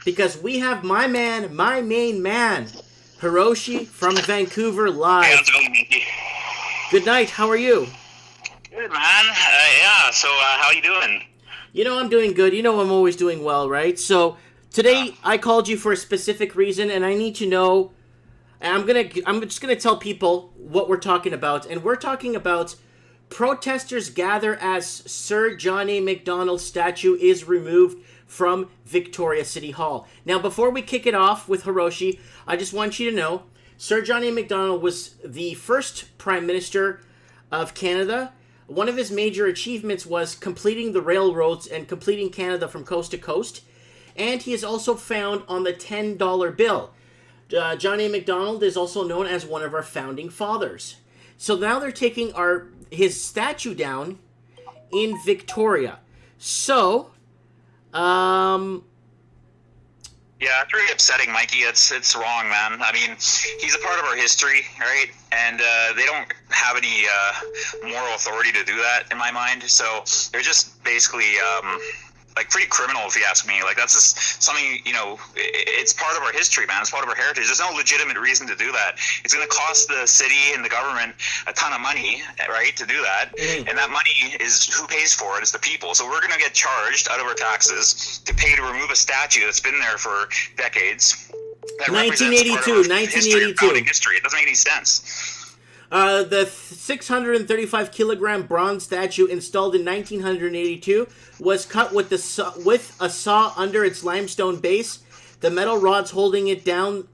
because we have my man, my main man, Hiroshi from Vancouver live. Hey, how's it going, Mikey? Good night. How are you? Good, man. Yeah, so how you doing? You know, I'm doing good. You know, I'm always doing well, right? So today I called you for a specific reason, and I need to know. I'm just gonna tell people what we're talking about, and we're talking about protesters gather as Sir John A. Macdonald statue is removed from Victoria City Hall. Now, before we kick it off with Hiroshi, I just want you to know Sir John A. Macdonald was the first Prime Minister of Canada. One of his major achievements was completing the railroads and completing Canada from coast to coast. And he is also found on the $10 bill. John A. Macdonald is also known as one of our founding fathers. So now they're taking his statue down in Victoria. So, yeah, it's really upsetting, Mikey. It's wrong, man. I mean, he's a part of our history, right? And they don't have any moral authority to do that, in my mind. So they're just basically like pretty criminal, if you ask me. Like, that's just something, you know, it's part of our history, man. It's part of our heritage. There's no legitimate reason to do that. It's going to cost the city and the government a ton of money, right, to do that. And that money is, who pays for it? It's the people. So we're going to get charged out of our taxes to pay to remove a statue that's been there for decades. 1982. History. It doesn't make any sense. The 635 kilogram bronze statue installed in 1982 was cut with a saw under its limestone base. The metal rods holding it down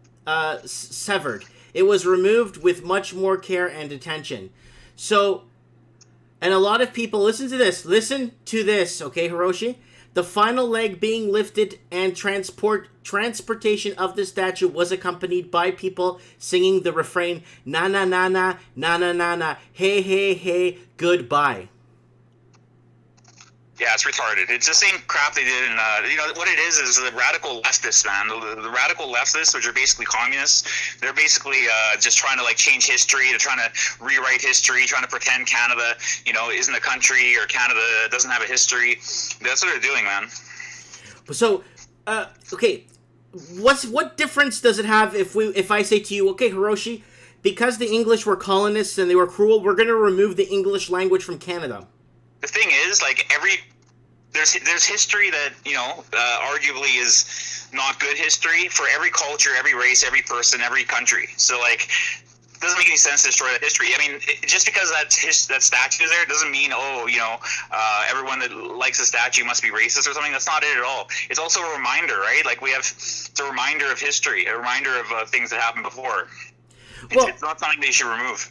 severed. It was removed with much more care and attention. So, and a lot of people, listen to this, okay, Hiroshi? The final leg being lifted and transportation of the statue was accompanied by people singing the refrain, na na na na, na na na na, hey hey hey, goodbye. Yeah, it's retarded. It's the same crap they did in, you know, what it is the radical leftists, man. The radical leftists, which are basically communists, they're basically just trying to, like, change history. They're trying to rewrite history, trying to pretend Canada, you know, isn't a country, or Canada doesn't have a history. That's what they're doing, man. So, okay, what difference does it have if I say to you, okay, Hiroshi, because the English were colonists and they were cruel, we're going to remove the English language from Canada? The thing is, like, there's history that, you know, arguably is not good history for every culture, every race, every person, every country. So, like, it doesn't make any sense to destroy that history. I mean, just because that statue is there doesn't mean, oh, you know, everyone that likes the statue must be racist or something. That's not it at all. It's also a reminder, right? Like, it's a reminder of history, a reminder of things that happened before. It's not something they should remove.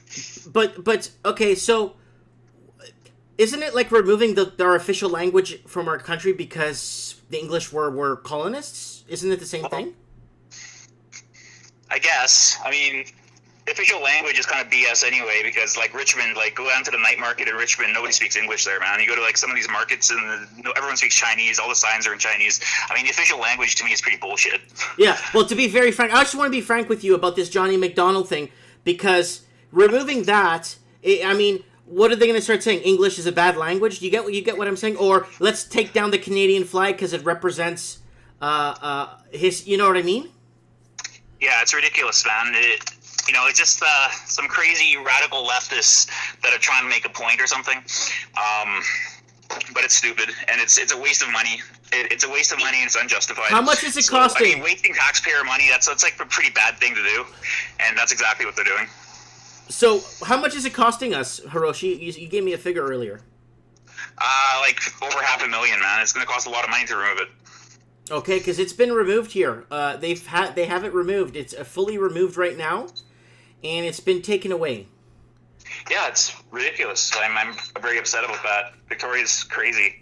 But okay, so isn't it like removing our official language from our country because the English were colonists? Isn't it the same thing? I guess. I mean, official language is kind of BS anyway, because, like, Richmond, like, go down to the night market in Richmond, nobody speaks English there, man. You go to, like, some of these markets and everyone speaks Chinese, all the signs are in Chinese. I mean, the official language to me is pretty bullshit. Yeah, well, to be very frank, I just want to be frank with you about this Johnny Macdonald thing, because removing that, I mean, what are they going to start saying? English is a bad language? Do you get what I'm saying? Or let's take down the Canadian flag because it represents his. You know what I mean? Yeah, it's ridiculous, man. You know, it's just some crazy radical leftists that are trying to make a point or something. But it's stupid, and it's a waste of money. It's a waste of money, and it's unjustified. How much is it costing? I mean, wasting taxpayer money, that's like a pretty bad thing to do, and that's exactly what they're doing. So, how much is it costing us, Hiroshi? You gave me a figure earlier. Like over $500,000, man. It's going to cost a lot of money to remove it. Okay, because it's been removed here. They have it removed. It's fully removed right now, and it's been taken away. Yeah, it's ridiculous. I'm very upset about that. Victoria's crazy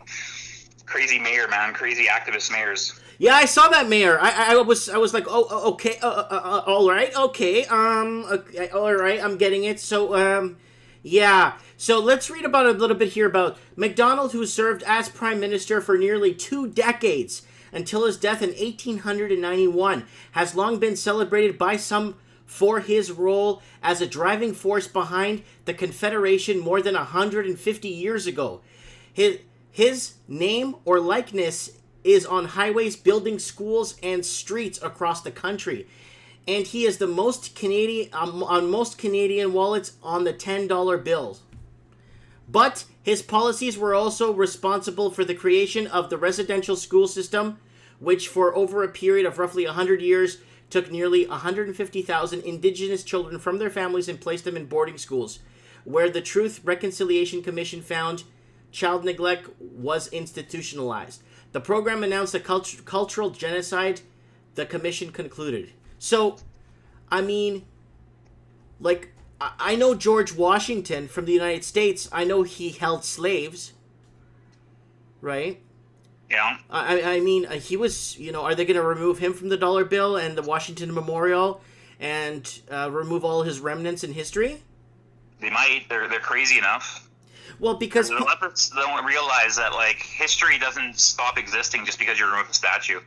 mayor, man. Crazy activist mayors. Yeah, I saw that mayor. I was like, oh, okay, all right, okay, all right, I'm getting it. So, yeah. So let's read about a little bit here about Macdonald, who served as Prime Minister for nearly 2 decades until his death in 1891, has long been celebrated by some for his role as a driving force behind the Confederation more than 150 years ago. His name or likeness is on highways, building schools and streets across the country. And he is the most Canadian on most Canadian wallets on the $10 bills. But his policies were also responsible for the creation of the residential school system, which for over a period of roughly 100 years took nearly 150,000 Indigenous children from their families and placed them in boarding schools, where the Truth Reconciliation Commission found child neglect was institutionalized. The program announced a cultural genocide, the commission concluded. So, I mean, like, I know George Washington from the United States. I know he held slaves, right? Yeah. I mean, he was, are they going to remove him from the dollar bill and the Washington Memorial and remove all his remnants in history? They might. They're crazy enough. Well, because the leopards don't realize that, like, history doesn't stop existing just because you remove a statue.